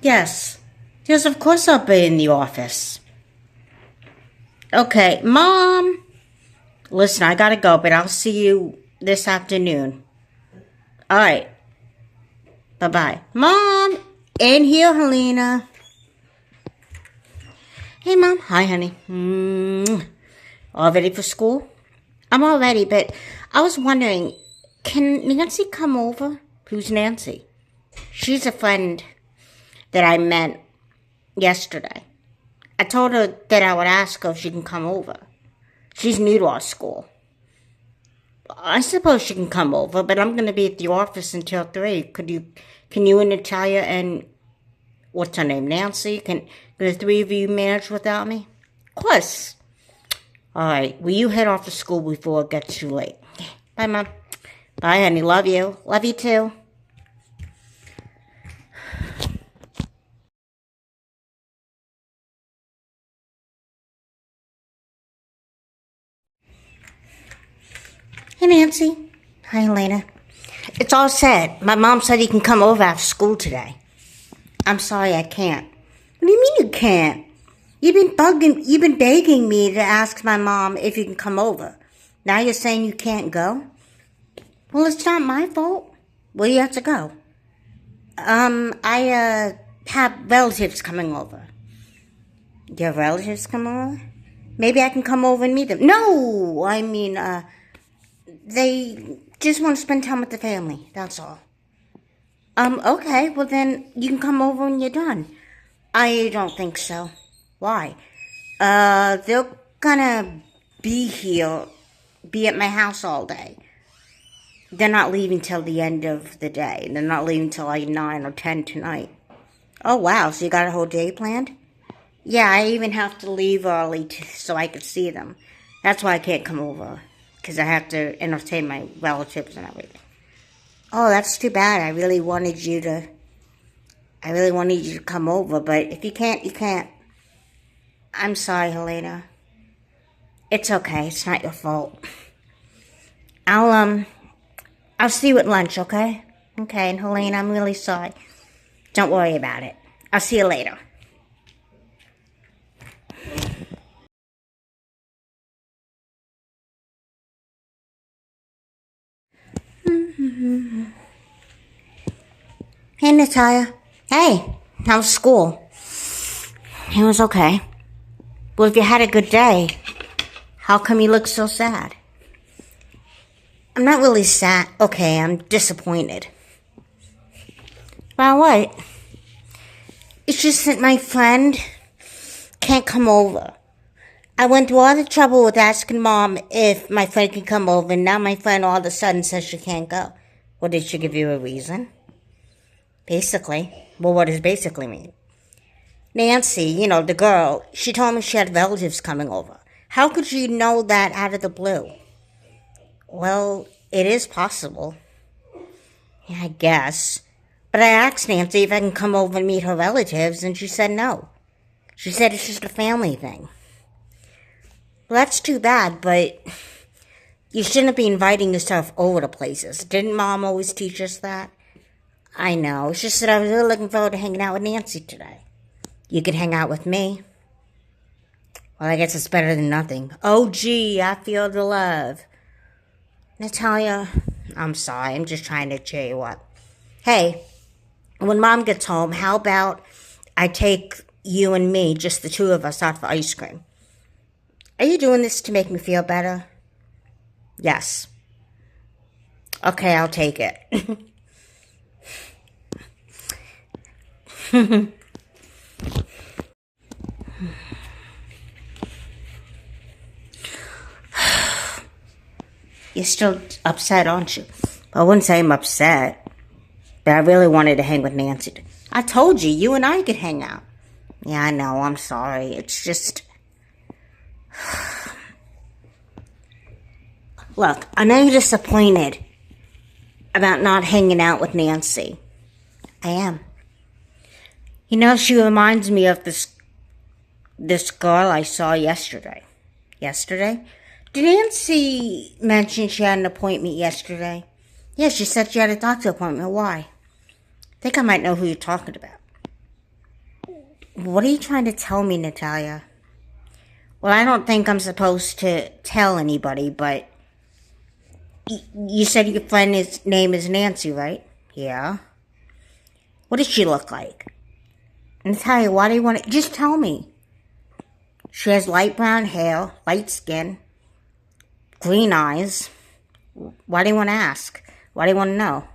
Yes. Yes, of course I'll be in the office. Okay, Mom. Listen, I gotta go, but I'll see you this afternoon. All right. Bye-bye. Mom! In here, Helena. Hey, Mom. Hi, honey. All ready for school? I'm all ready, but I was wondering, can Nancy come over? Who's Nancy? She's a friend that I met yesterday. I told her that I would ask her if she can come over. She's new to our school. I suppose she can come over, but I'm going to be at the office until 3. Can you and Natalia and, what's her name, Nancy? Can the 3 of you manage without me? Of course. All right. Will you head off to school before it gets too late? Bye, Mom. Bye, honey. Love you. Love you, too. Hey, Nancy. Hi, Helena. It's all set. My mom said you can come over after school today. I'm sorry, I can't. What do you mean you can't? You've been begging me to ask my mom if you can come over. Now you're saying you can't go? Well, it's not my fault. Where do you have to go? I have relatives coming over. You have relatives coming over? Maybe I can come over and meet them. No! I mean, they just want to spend time with the family. That's all. Okay. Well, then you can come over when you're done. I don't think so. Why? They're gonna be at my house all day. They're not leaving till the end of the day. They're not leaving till like 9 or 10 tonight. Oh, wow. So you got a whole day planned? Yeah, I even have to leave early so I could see them. That's why I can't come over. Because I have to entertain my relatives and everything. Oh, that's too bad. I really wanted you to come over, but if you can't, you can't. I'm sorry, Helena. It's okay. It's not your fault. I'll see you at lunch, okay? Okay, and Helena, I'm really sorry. Don't worry about it. I'll see you later. Hey, Natalia. Hey, how was school? It was okay. Well, if you had a good day, how come you look so sad? I'm not really sad. Okay, I'm disappointed. About what? It's just that my friend can't come over. I went through all the trouble with asking Mom if my friend can come over, and now my friend all of a sudden says she can't go. Well, did she give you a reason? Basically. Well, what does basically mean? Nancy, the girl, she told me she had relatives coming over. How could you know that out of the blue? Well, it is possible. Yeah, I guess. But I asked Nancy if I can come over and meet her relatives, and she said no. She said it's just a family thing. Well, that's too bad, but you shouldn't be inviting yourself over to places. Didn't Mom always teach us that? I know. It's just that I was really looking forward to hanging out with Nancy today. You could hang out with me. Well, I guess it's better than nothing. Oh, gee, I feel the love. Natalia, I'm sorry. I'm just trying to cheer you up. Hey, when Mom gets home, how about I take you and me, just the 2 of us, out for ice cream? Are you doing this to make me feel better? Yes. Okay, I'll take it. You're still upset, aren't you? I wouldn't say I'm upset, but I really wanted to hang with Nancy. I told you, you and I could hang out. Yeah, I know, I'm sorry. It's just... Look, I know you're disappointed about not hanging out with Nancy. I am. She reminds me of this girl I saw yesterday. Yesterday? Did Nancy mention she had an appointment yesterday? Yeah, she said she had a doctor appointment. Why? I think I might know who you're talking about. What are you trying to tell me, Natalia? Well, I don't think I'm supposed to tell anybody, but you said your friend's name is Nancy, right? Yeah. What does she look like? Natalia, why do you want to... Just tell me. She has light brown hair, light skin, green eyes. Why do you want to ask? Why do you want to know?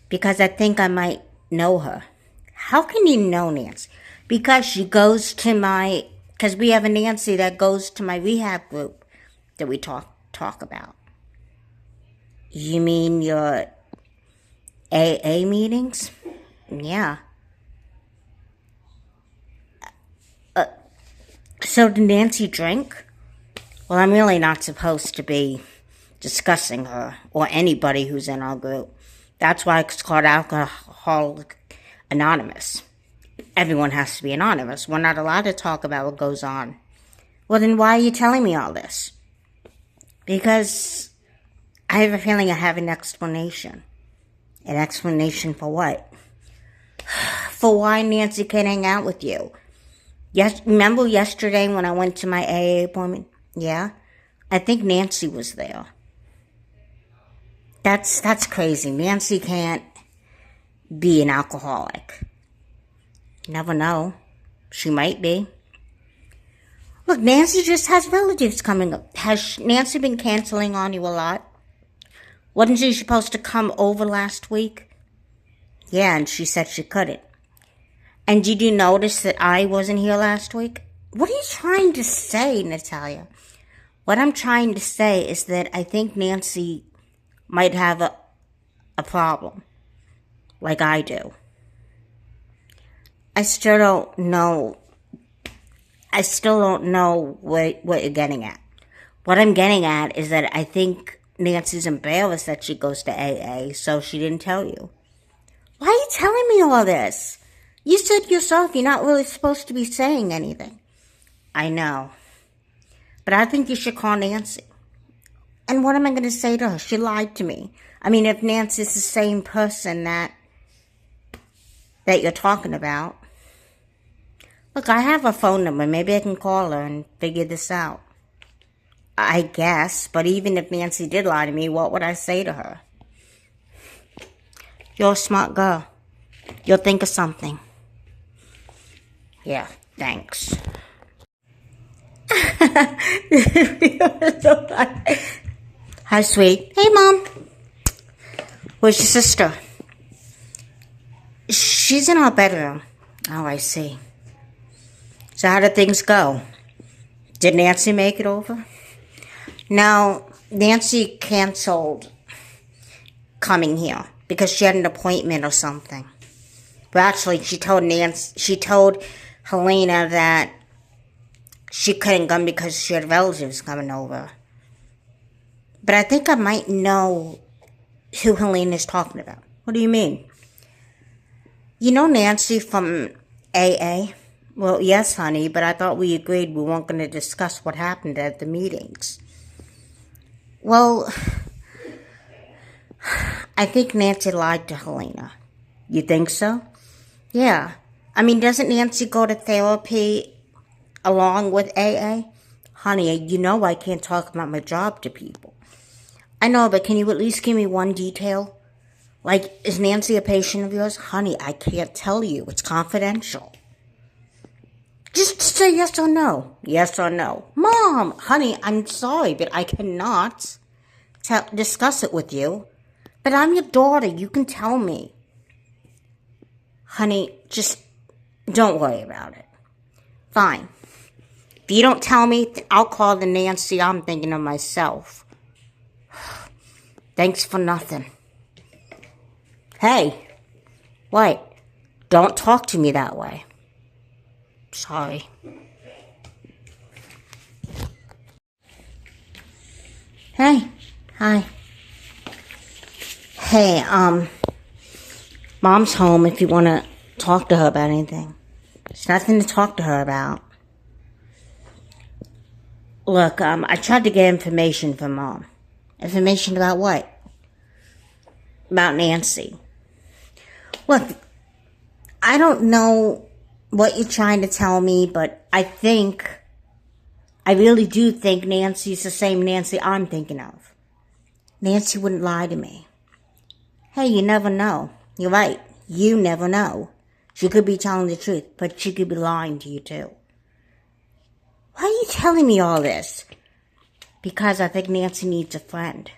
Because I think I might know her. How can you know Nancy? Because she goes to my... Because we have a Nancy that goes to my rehab group that we talk about. You mean your AA meetings? Yeah. So did Nancy drink? Well, I'm really not supposed to be discussing her or anybody who's in our group. That's why it's called Alcoholic Anonymous. Everyone has to be anonymous. We're not allowed to talk about what goes on. Well, then why are you telling me all this? Because I have a feeling I have an explanation. An explanation for what? For why Nancy can't hang out with you. Yes, remember yesterday when I went to my AA appointment? Yeah? I think Nancy was there. That's crazy. Nancy can't be an alcoholic. You never know. She might be. Look, Nancy just has relatives coming up. Has Nancy been canceling on you a lot? Wasn't she supposed to come over last week? Yeah, and she said she couldn't. And did you notice that I wasn't here last week? What are you trying to say, Natalia? What I'm trying to say is that I think Nancy might have a problem, like I do. I still don't know what you're getting at. What I'm getting at is that I think Nancy's embarrassed that she goes to AA, so she didn't tell you. Why are you telling me all this? You said yourself you're not really supposed to be saying anything. I know. But I think you should call Nancy. And what am I going to say to her? She lied to me. I mean, if Nancy's the same person that you're talking about. Look, I have a phone number. Maybe I can call her and figure this out. I guess. But even if Nancy did lie to me, what would I say to her? You're a smart girl. You'll think of something. Yeah, thanks. Hi, sweet. Hey, Mom. Where's your sister? She's in our bedroom. Oh, I see. So how did things go? Did Nancy make it over? No, Nancy canceled coming here because she had an appointment or something. But actually, she told Helena that she couldn't come because she had relatives coming over. But I think I might know who Helena's talking about. What do you mean? You know Nancy from AA? Well, yes, honey, but I thought we agreed we weren't going to discuss what happened at the meetings. Well, I think Nancy lied to Helena. You think so? Yeah. I mean, doesn't Nancy go to therapy along with AA? Honey, you know I can't talk about my job to people. I know, but can you at least give me one detail? Like, is Nancy a patient of yours? Honey, I can't tell you. It's confidential. Just say yes or no. Yes or no. Mom, honey, I'm sorry, but I cannot discuss it with you. But I'm your daughter. You can tell me. Honey, just don't worry about it. Fine. If you don't tell me, I'll call the Nancy I'm thinking of myself. Thanks for nothing. Hey, what? Don't talk to me that way. Sorry. Hey, hi. Hey, Mom's home if you want to talk to her about anything. There's nothing to talk to her about. Look, I tried to get information from Mom. Information about what? About Nancy. Look, I don't know what you're trying to tell me, but I really do think Nancy's the same Nancy I'm thinking of. Nancy wouldn't lie to me. Hey, you never know. You're right. You never know. She could be telling the truth, but she could be lying to you too. Why are you telling me all this? Because I think Nancy needs a friend.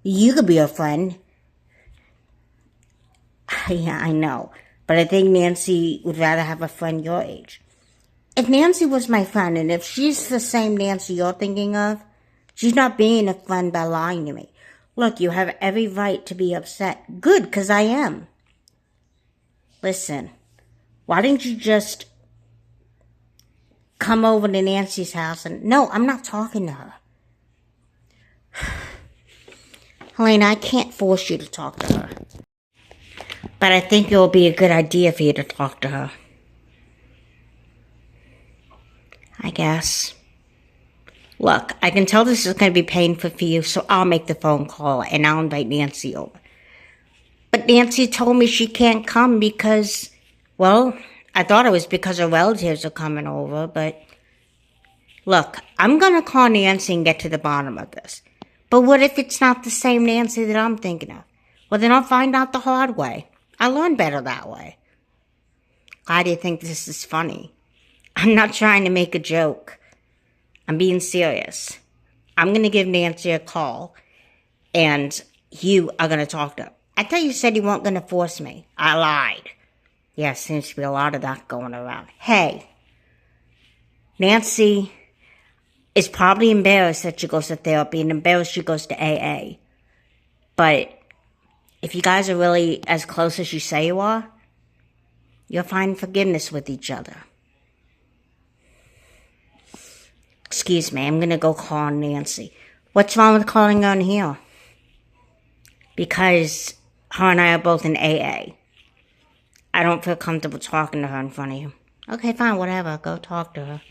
You could be a friend. Yeah, I know. But I think Nancy would rather have a friend your age. If Nancy was my friend, and if she's the same Nancy you're thinking of, she's not being a friend by lying to me. Look, you have every right to be upset. Good, because I am. Listen, why didn't you just come over to Nancy's house and... No, I'm not talking to her. Helena, I can't force you to talk to her. But I think it will be a good idea for you to talk to her. I guess. Look, I can tell this is going to be painful for you, so I'll make the phone call and I'll invite Nancy over. But Nancy told me she can't come because, well, I thought it was because her relatives are coming over, but look, I'm going to call Nancy and get to the bottom of this. But what if it's not the same Nancy that I'm thinking of? Well, then I'll find out the hard way. I learn better that way. Why do you think this is funny? I'm not trying to make a joke. I'm being serious. I'm going to give Nancy a call, and you are going to talk to her. I thought you said you weren't going to force me. I lied. Yeah, seems to be a lot of that going around. Hey, Nancy is probably embarrassed that she goes to therapy and embarrassed she goes to AA. But if you guys are really as close as you say you are, you'll find forgiveness with each other. Excuse me, I'm going to go call Nancy. What's wrong with calling her on here? Because her and I are both in AA. I don't feel comfortable talking to her in front of you. Okay, fine, whatever. Go talk to her.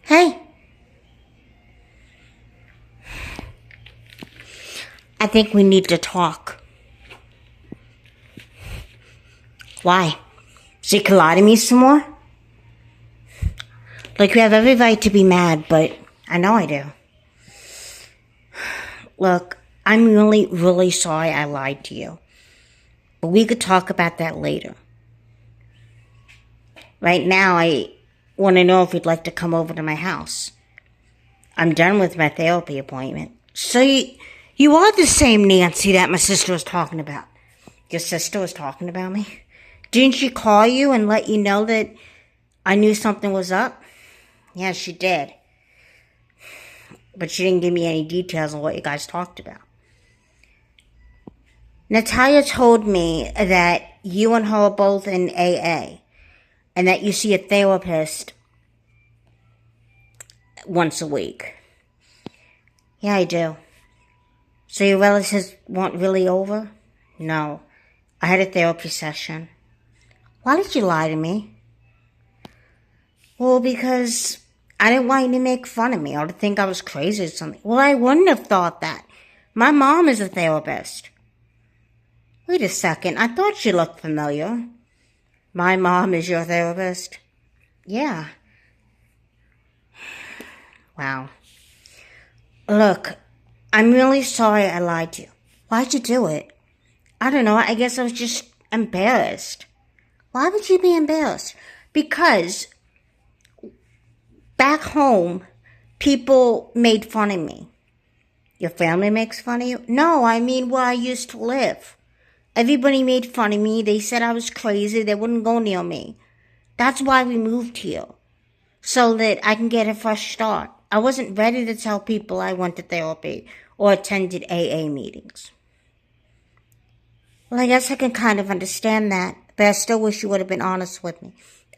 Hey. I think we need to talk. Why? So you can lie to me some more? Like, you have every right to be mad, but I know I do. Look, I'm really, really sorry I lied to you. But we could talk about that later. Right now, I want to know if you'd like to come over to my house. I'm done with my therapy appointment. So you are the same Nancy that my sister was talking about. Your sister was talking about me? Didn't she call you and let you know that I knew something was up? Yeah, she did. But she didn't give me any details on what you guys talked about. Natalia told me that you and her are both in AA and that you see a therapist once a week. Yeah, I do. So your relatives weren't really over? No. I had a therapy session. Why did you lie to me? Well, because I didn't want you to make fun of me or to think I was crazy or something. Well, I wouldn't have thought that. My mom is a therapist. Wait a second. I thought she looked familiar. My mom is your therapist? Yeah. Wow. Look, I'm really sorry I lied to you. Why'd you do it? I don't know. I guess I was just embarrassed. Why would you be embarrassed? Because back home, people made fun of me. Your family makes fun of you? No, I mean where I used to live. Everybody made fun of me. They said I was crazy. They wouldn't go near me. That's why we moved here. So that I can get a fresh start. I wasn't ready to tell people I went to therapy or attended AA meetings. Well, I guess I can kind of understand that, but I still wish you would have been honest with me.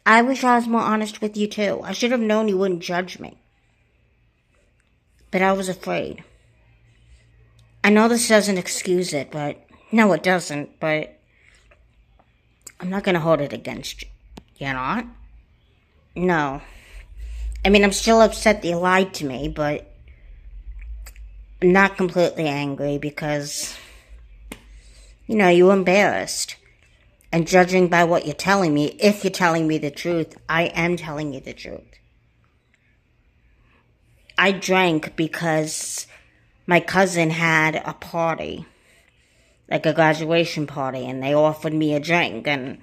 I wish I was more honest with you too. I should have known you wouldn't judge me. But I was afraid. I know this doesn't excuse it, but... No, it doesn't, but... I'm not going to hold it against you. You're not? No. I mean, I'm still upset that you lied to me, but I'm not completely angry because, you were embarrassed. And judging by what you're telling me, if you're telling me the truth, I am telling you the truth. I drank because my cousin had a party, like a graduation party, and they offered me a drink, and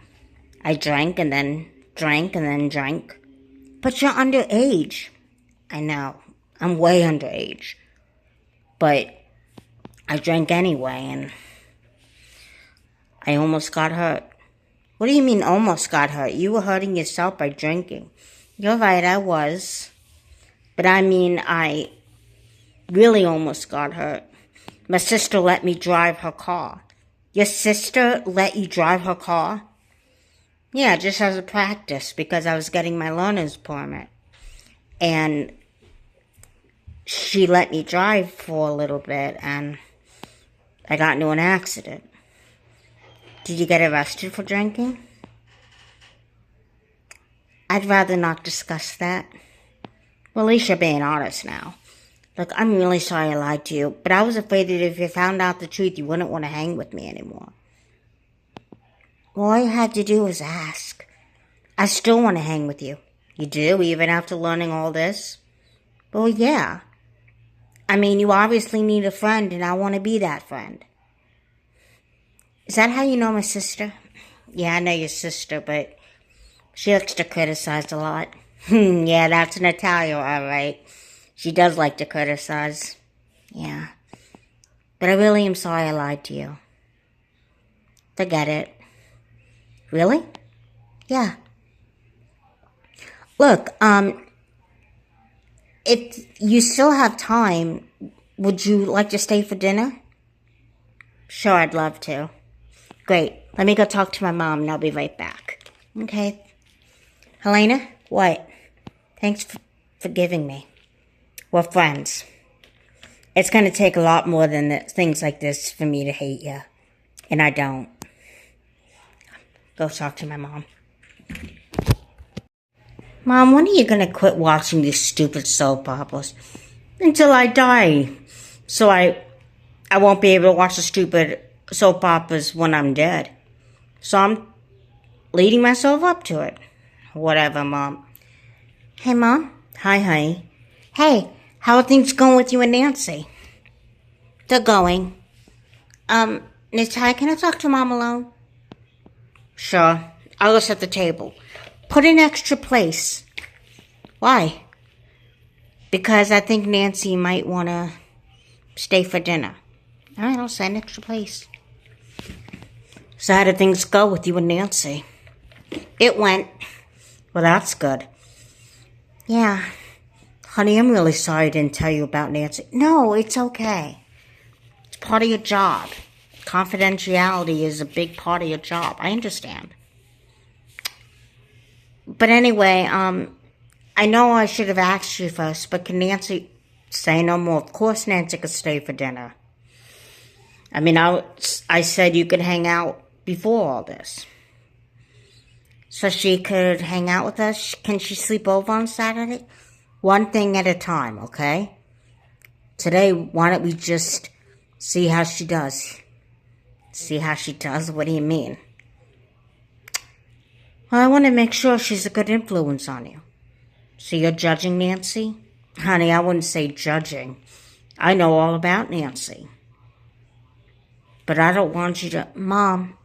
I drank and then drank and then drank. But you're underage. I know. I'm way underage. But I drank anyway, and I almost got hurt. What do you mean almost got hurt? You were hurting yourself by drinking. You're right, I was. But I mean, I really almost got hurt. My sister let me drive her car. Your sister let you drive her car? Yeah, just as a practice, because I was getting my learner's permit. And she let me drive for a little bit, and I got into an accident. Did you get arrested for drinking? I'd rather not discuss that. Well, at least you're being honest now. Look, I'm really sorry I lied to you, but I was afraid that if you found out the truth, you wouldn't want to hang with me anymore. Well, all you had to do was ask. I still want to hang with you. You do, even after learning all this? Well, yeah. I mean, you obviously need a friend, and I want to be that friend. Is that how you know my sister? Yeah, I know your sister, but she likes to criticize a lot. Yeah, that's an Italian, all right. She does like to criticize. Yeah. But I really am sorry I lied to you. Forget it. Really? Yeah. Look, if you still have time, would you like to stay for dinner? Sure, I'd love to. Great. Let me go talk to my mom and I'll be right back. Okay. Helena? What? Thanks for forgiving me. We're friends. It's going to take a lot more than things like this for me to hate you. And I don't. Go talk to my mom. Mom, when are you going to quit watching these stupid soap operas? Until I die. So I won't be able to watch the stupid soap operas when I'm dead. So I'm leading myself up to it. Whatever, Mom. Hey, Mom. Hi, honey. Hey, how are things going with you and Nancy? They're going. Miss Ty, can I talk to Mom alone? Sure. I'll go set the table. Put an extra place. Why? Because I think Nancy might want to stay for dinner. All right, I'll set an extra place. So how did things go with you and Nancy? It went. Well, that's good. Yeah. Honey, I'm really sorry I didn't tell you about Nancy. No, it's okay. It's part of your job. Confidentiality is a big part of your job. I understand. But anyway, I know I should have asked you first, but can Nancy say no more? Of course Nancy could stay for dinner. I mean, I said you could hang out before all this. So she could hang out with us? Can she sleep over on Saturday? One thing at a time, okay? Today, why don't we just see how she does? See how she does? What do you mean? Well, I want to make sure she's a good influence on you. So you're judging Nancy? Honey, I wouldn't say judging. I know all about Nancy. But I don't want you to... Mom,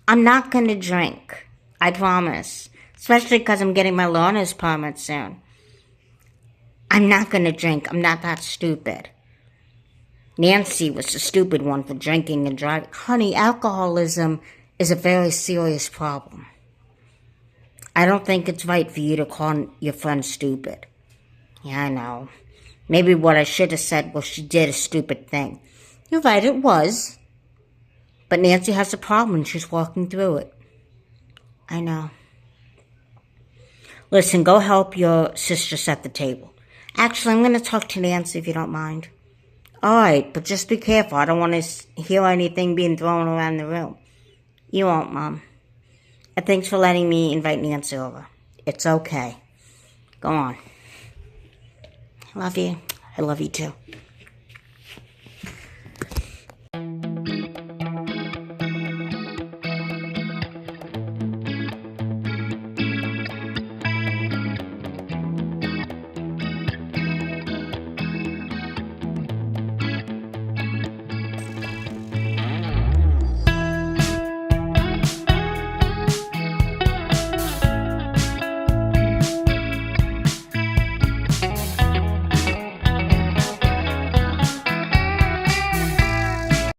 I'm not going to drink. I promise. Especially because I'm getting my learner's permit soon. I'm not going to drink. I'm not that stupid. Nancy was the stupid one for drinking and driving. Honey, alcoholism is a very serious problem. I don't think it's right for you to call your friend stupid. Yeah, I know. Maybe what I should have said was she did a stupid thing. You're right, it was. But Nancy has a problem and she's walking through it. I know. Listen, go help your sister set the table. Actually, I'm going to talk to Nancy if you don't mind. All right, but just be careful. I don't want to hear anything being thrown around the room. You won't, Mom. And thanks for letting me invite Nancy over. It's okay. Go on. Love you. I love you too.